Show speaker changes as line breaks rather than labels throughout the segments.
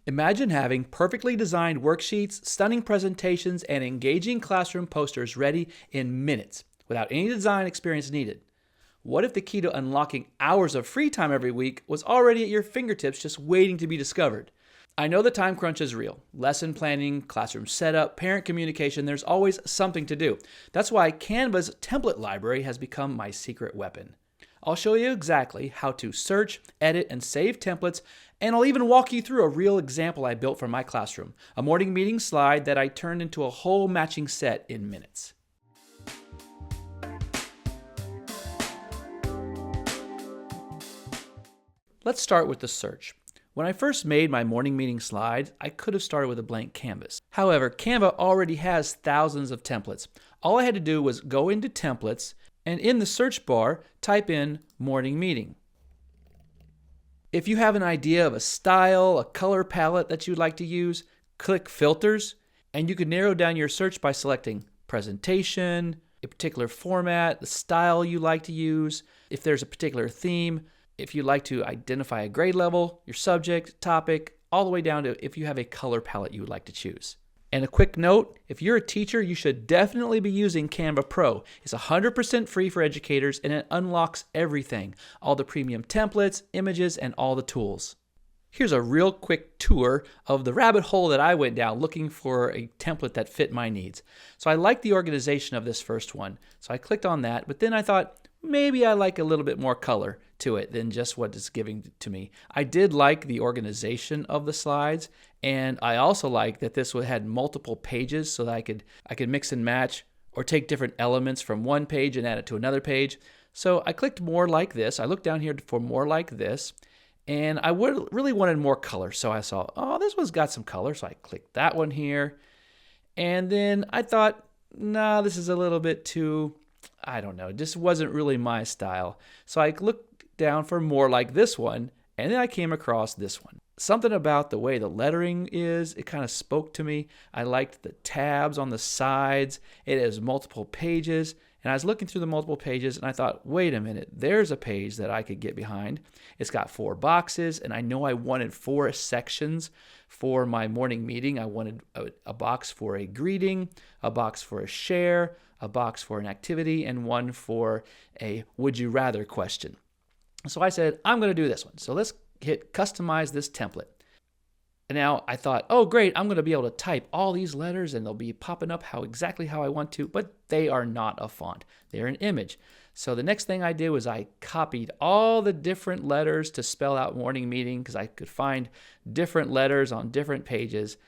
Imagine having perfectly designed worksheets, stunning presentations, and engaging classroom posters ready in minutes without any design experience needed. What if the key to unlocking hours of free time every week was already at your fingertips just waiting to be discovered? I know the time crunch is real. Lesson planning, classroom setup, parent communication, there's always something to do. That's why Canva's template library has become my secret weapon. I'll show you exactly how to search, edit, and save templates, and I'll even walk you through a real example I built for my classroom, a morning meeting slide that I turned into a whole matching set in minutes. Let's start with the search. When I first made my morning meeting slides, I could have started with a blank canvas. However, Canva already has thousands of templates. All I had to do was go into templates and in the search bar, type in morning meeting. If you have an idea of a style, a color palette that you'd like to use, click filters and you can narrow down your search by selecting presentation, a particular format, the style you like to use, if there's a particular theme, if you'd like to identify a grade level, your subject, topic, all the way down to if you have a color palette you would like to choose. And a quick note, if you're a teacher, you should definitely be using Canva Pro. It's 100% free for educators and it unlocks everything, all the premium templates, images, and all the tools. Here's a real quick tour of the rabbit hole that I went down looking for a template that fit my needs. So I liked the organization of this first one, so I clicked on that, but then I thought, maybe I like a little bit more color to it than just what it's giving to me. I did like the organization of the slides, and I also like that this had multiple pages so that I could mix and match or take different elements from one page and add it to another page. So I clicked more like this. I looked down here for more like this, and I really wanted more color. So I saw, oh, this one's got some color, so I clicked that one here. And then I thought, nah, this is a little bit too, I don't know, just wasn't really my style. So I looked down for more like this one, and then I came across this one. Something about the way the lettering is, it kind of spoke to me. I liked the tabs on the sides. It has multiple pages, and I was looking through the multiple pages, and I thought, wait a minute, there's a page that I could get behind. It's got 4 boxes, and I know I wanted 4 sections for my morning meeting. I wanted a box for a greeting, a box for a share, a box for an activity, and one for a would you rather question. So I said, I'm going to do this one. So let's hit customize this template. And now I thought, oh great, I'm going to be able to type all these letters and they'll be popping up exactly how I want to, but they are not a font. They're an image. So the next thing I did was I copied all the different letters to spell out morning meeting because I could find different letters on different pages.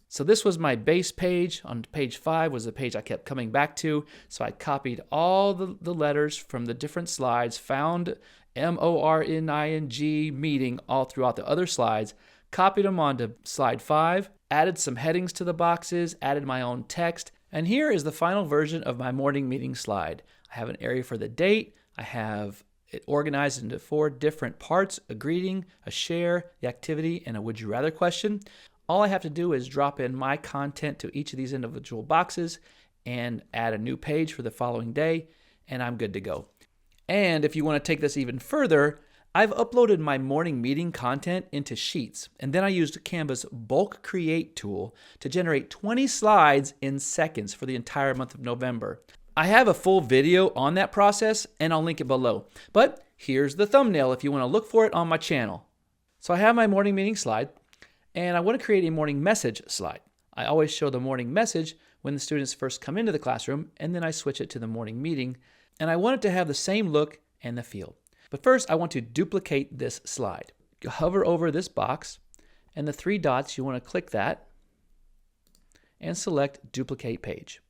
So this was my base page. On page 5 was the page I kept coming back to. So I copied all the letters from the different slides, found MORNING meeting all throughout the other slides, copied them onto slide 5, added some headings to the boxes, added my own text, and here is the final version of my morning meeting slide. I have an area for the date. I have it organized into 4 different parts, a greeting, a share, the activity, and a would you rather question. All I have to do is drop in my content to each of these individual boxes and add a new page for the following day, and I'm good to go. And if you want to take this even further, I've uploaded my morning meeting content into Sheets, and then I used Canva's bulk create tool to generate 20 slides in seconds for the entire month of November. I have a full video on that process, and I'll link it below. But here's the thumbnail if you want to look for it on my channel. So I have my morning meeting slide, and I want to create a morning message slide. I always show the morning message when the students first come into the classroom, and then I switch it to the morning meeting. And I want it to have the same look and the feel. But first, I want to duplicate this slide. You hover over this box, and the 3 dots, you want to click that, and select Duplicate Page.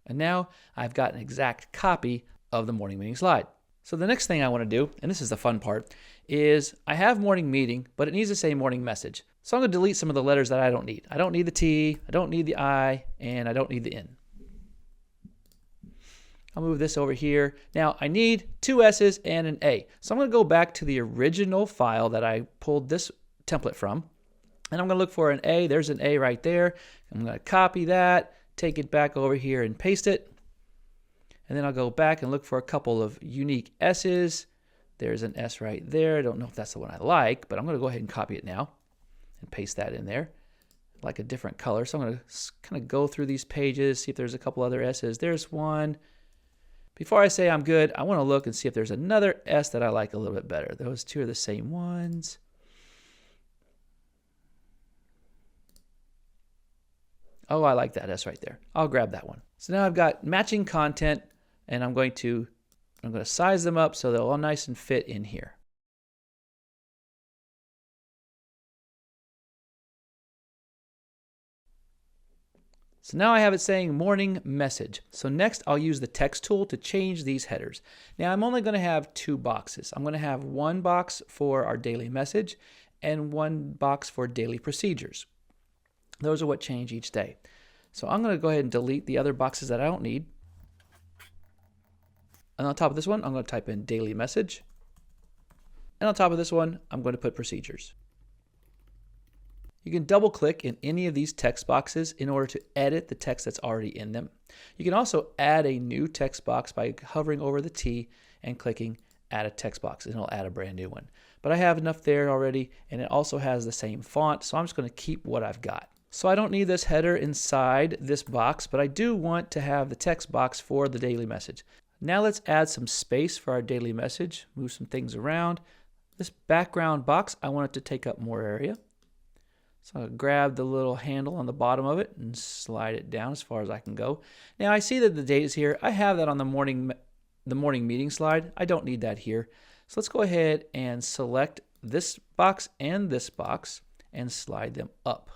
And now I've got an exact copy of the morning meeting slide. So the next thing I want to do, and this is the fun part, is I have morning meeting, but it needs to say morning message. So I'm going to delete some of the letters that I don't need. I don't need the T, I don't need the I, and I don't need the N. I'll move this over here. Now I need 2 S's and an A. So I'm going to go back to the original file that I pulled this template from. And I'm going to look for an A. There's an A right there. I'm going to copy that, take it back over here and paste it. And then I'll go back and look for a couple of unique S's. There's an S right there. I don't know if that's the one I like, but I'm going to go ahead and copy it now. and paste that in there, like a different color. So I'm going to kind of go through these pages, see if there's a couple other S's. There's one. Before I say I'm good, I want to look and see if there's another S that I like a little bit better. Those two are the same ones. Oh, I like that S right there. I'll grab that one. So now I've got matching content, and I'm going to size them up so they're all nice and fit in here. So now I have it saying morning message. So next I'll use the text tool to change these headers. Now I'm only going to have two boxes. I'm going to have one box for our daily message and one box for daily procedures. Those are what change each day. So I'm going to go ahead and delete the other boxes that I don't need. And on top of this one, I'm going to type in daily message. And on top of this one, I'm going to put procedures. You can double click in any of these text boxes in order to edit the text that's already in them. You can also add a new text box by hovering over the T and clicking add a text box, and it'll add a brand new one. But I have enough there already, and it also has the same font, so I'm just going to keep what I've got. So I don't need this header inside this box, but I do want to have the text box for the daily message. Now let's add some space for our daily message, move some things around. This background box, I want it to take up more area. So I'll grab the little handle on the bottom of it and slide it down as far as I can go. Now I see that the date is here. I have that on the morning meeting slide. I don't need that here. So let's go ahead and select this box and slide them up.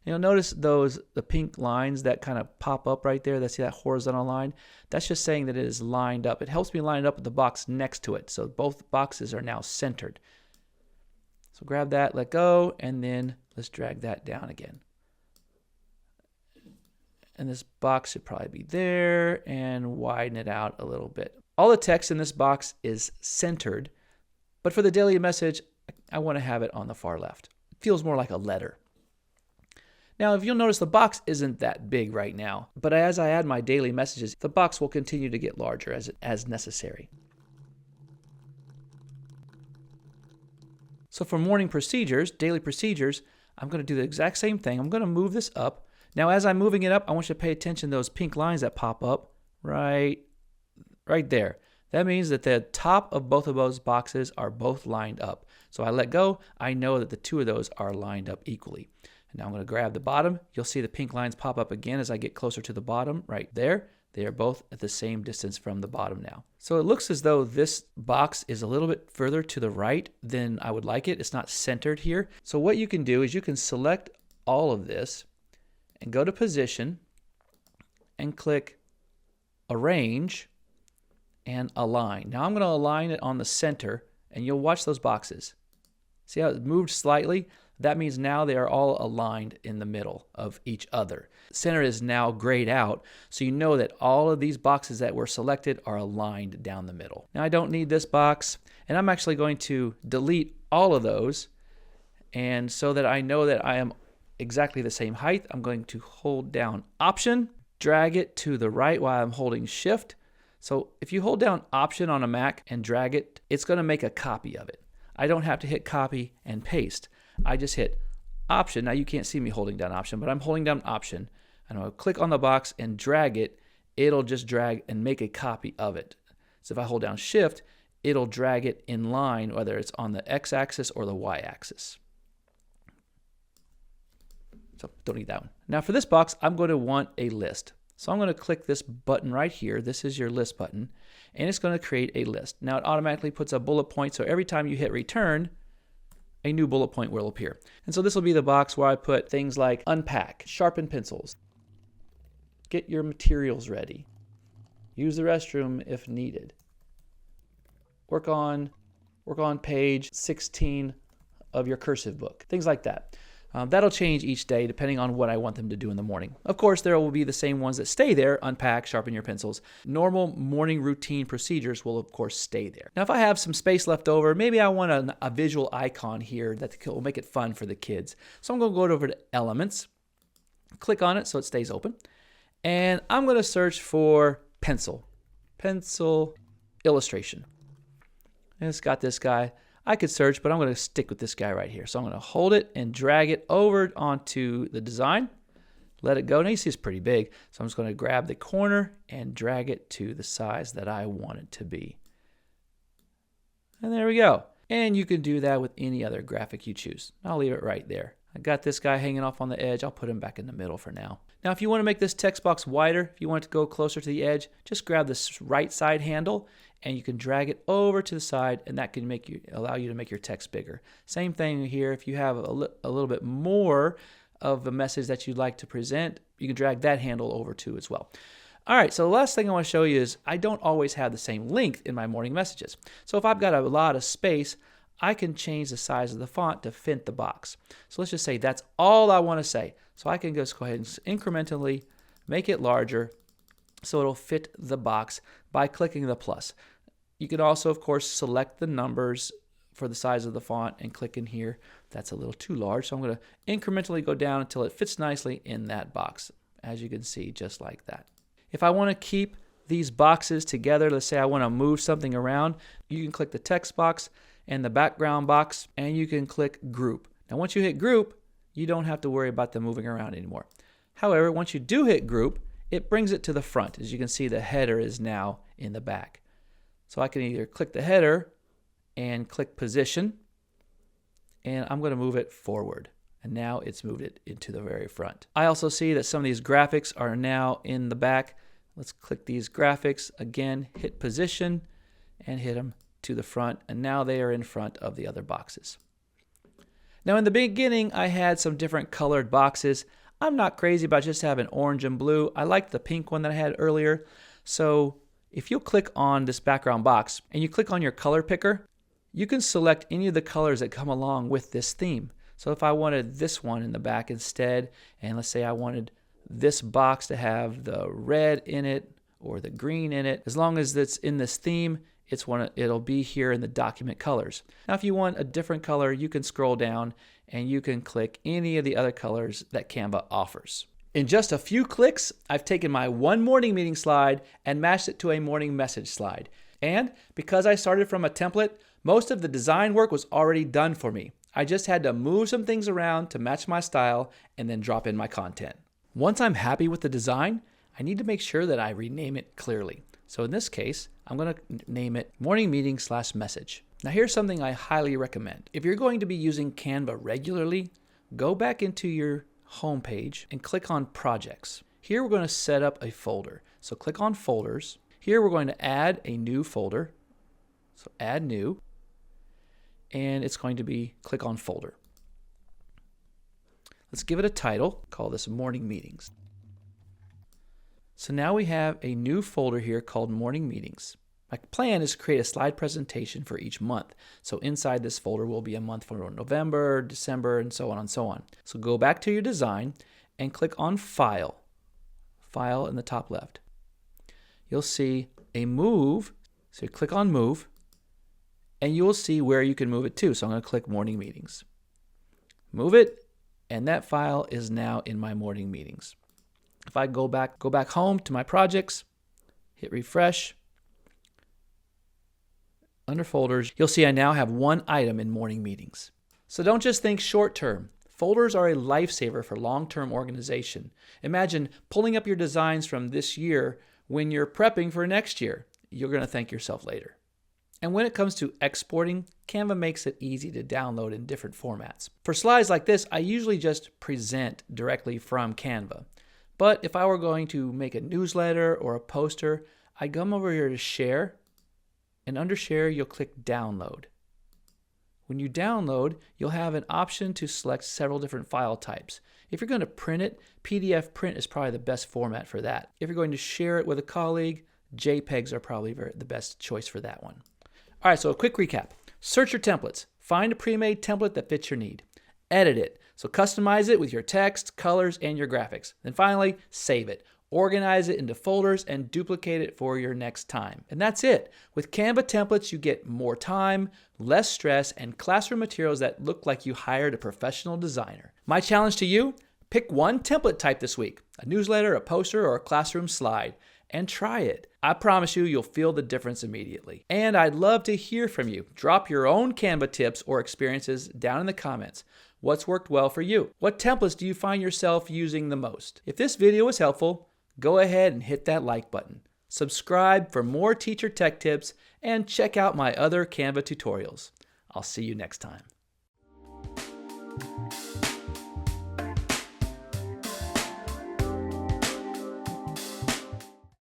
You'll notice the pink lines that kind of pop up right there. That's that horizontal line. That's just saying that it is lined up. It helps me line it up with the box next to it. So both boxes are now centered. So grab that, let go, and then let's drag that down again. And this box should probably be there, and widen it out a little bit. All the text in this box is centered, but for the daily message, I want to have it on the far left. It feels more like a letter. Now, if you'll notice, the box isn't that big right now, but as I add my daily messages, the box will continue to get larger as necessary. So for morning procedures, daily procedures, I'm going to do the exact same thing. I'm going to move this up. Now, as I'm moving it up, I want you to pay attention to those pink lines that pop up right there. That means that the top of both of those boxes are both lined up. So I let go. I know that the two of those are lined up equally. And now I'm going to grab the bottom. You'll see the pink lines pop up again as I get closer to the bottom right there. They are both at the same distance from the bottom now. So it looks as though this box is a little bit further to the right than I would like it. It's not centered here. So what you can do is you can select all of this and go to position and click arrange and align. Now I'm going to align it on the center, and you'll watch those boxes. See how it moved slightly? That means now they are all aligned in the middle of each other. Center is now grayed out, so you know that all of these boxes that were selected are aligned down the middle. Now I don't need this box, and I'm actually going to delete all of those, and so that I know that I am exactly the same height, I'm going to hold down Option, drag it to the right while I'm holding Shift. So if you hold down Option on a Mac and drag it, it's going to make a copy of it. I don't have to hit copy and paste. I just hit Option. Now you can't see me holding down Option, but I'm holding down Option, and I'll click on the box and drag it. It'll just drag and make a copy of it. So if I hold down Shift, it'll drag it in line, whether it's on the X-axis or the Y-axis. So don't need that one. Now for this box, I'm going to want a list. So I'm going to click this button right here. This is your list button, and it's going to create a list. Now it automatically puts a bullet point, so every time you hit return, a new bullet point will appear. And so this will be the box where I put things like unpack, sharpen pencils, get your materials ready, use the restroom if needed, work on page 16 of your cursive book, things like that. That'll change each day depending on what I want them to do in the morning. Of course, there will be the same ones that stay there: unpack, sharpen your pencils. Normal morning routine procedures will, of course, stay there. Now, if I have some space left over, maybe I want a visual icon here that will make it fun for the kids. So I'm going to go over to Elements, click on it so it stays open, and I'm going to search for pencil illustration. And it's got this guy. I could search, but I'm going to stick with this guy right here. So I'm going to hold it and drag it over onto the design. Let it go. Now you see it's pretty big. So I'm just going to grab the corner and drag it to the size that I want it to be. And there we go. And you can do that with any other graphic you choose. I'll leave it right there. I got this guy hanging off on the edge. I'll put him back in the middle for now. Now, if you want to make this text box wider, if you want it to go closer to the edge, just grab this right side handle and you can drag it over to the side, and that can allow you to make your text bigger. Same thing here. If you have a little bit more of a message that you'd like to present, you can drag that handle over too as well. All right, so the last thing I want to show you is I don't always have the same length in my morning messages. So if I've got a lot of space, I can change the size of the font to fit the box. So let's just say that's all I want to say. So I can just go ahead and incrementally make it larger so it'll fit the box by clicking the plus. You can also, of course, select the numbers for the size of the font and click in here. That's a little too large, so I'm going to incrementally go down until it fits nicely in that box, as you can see, just like that. If I want to keep these boxes together, let's say I want to move something around, you can click the text box and the background box, and you can click group. Now once you hit group, you don't have to worry about them moving around anymore. However, once you do hit group, it brings it to the front. As you can see, the header is now in the back. So I can either click the header and click position, and I'm going to move it forward. And now it's moved it into the very front. I also see that some of these graphics are now in the back. Let's click these graphics again, hit position, and hit them to the front, and now they are in front of the other boxes. Now in the beginning, I had some different colored boxes. I'm not crazy about just having orange and blue. I like the pink one that I had earlier. So if you click on this background box and you click on your color picker, you can select any of the colors that come along with this theme. So if I wanted this one in the back instead, and let's say I wanted this box to have the red in it or the green in it, as long as it's in this theme, it'll be here in the document colors. Now if you want a different color, you can scroll down and you can click any of the other colors that Canva offers. In just a few clicks, I've taken my one morning meeting slide and matched it to a morning message slide. And because I started from a template, most of the design work was already done for me. I just had to move some things around to match my style and then drop in my content. Once I'm happy with the design, I need to make sure that I rename it clearly. So in this case, I'm going to name it Morning Meeting / Message. Now here's something I highly recommend. If you're going to be using Canva regularly, go back into your home page and click on Projects. Here we're going to set up a folder. So click on Folders. Here we're going to add a new folder. So add new. And it's going to be click on Folder. Let's give it a title. Call this Morning Meetings. So now we have a new folder here called Morning Meetings. My plan is to create a slide presentation for each month. So inside this folder will be a month for November, December, and so on and so on. So go back to your design and click on File. File in the top left. You'll see a move. So you click on Move, and you will see where you can move it to. So I'm going to click Morning Meetings. Move it, and that file is now in my Morning Meetings. If I go back home to my projects, hit refresh, under folders, you'll see I now have one item in Morning Meetings. So don't just think short term. Folders are a lifesaver for long-term organization. Imagine pulling up your designs from this year when you're prepping for next year. You're going to thank yourself later. And when it comes to exporting, Canva makes it easy to download in different formats. For slides like this, I usually just present directly from Canva. But if I were going to make a newsletter or a poster, I come over here to Share, and under Share, you'll click Download. When you download, you'll have an option to select several different file types. If you're going to print it, PDF print is probably the best format for that. If you're going to share it with a colleague, JPEGs are probably the best choice for that one. All right, so a quick recap. Search your templates. Find a pre-made template that fits your need. Edit it. So customize it with your text, colors, and your graphics. Then finally, save it. Organize it into folders and duplicate it for your next time. And that's it. With Canva templates, you get more time, less stress, and classroom materials that look like you hired a professional designer. My challenge to you, pick one template type this week, a newsletter, a poster, or a classroom slide. and try it. I promise you'll feel the difference immediately. And I'd love to hear from you. Drop your own Canva tips or experiences down in the comments. What's worked well for you? What templates do you find yourself using the most? If this video was helpful, go ahead and hit that like button. Subscribe for more teacher tech tips and check out my other Canva tutorials. I'll see you next time.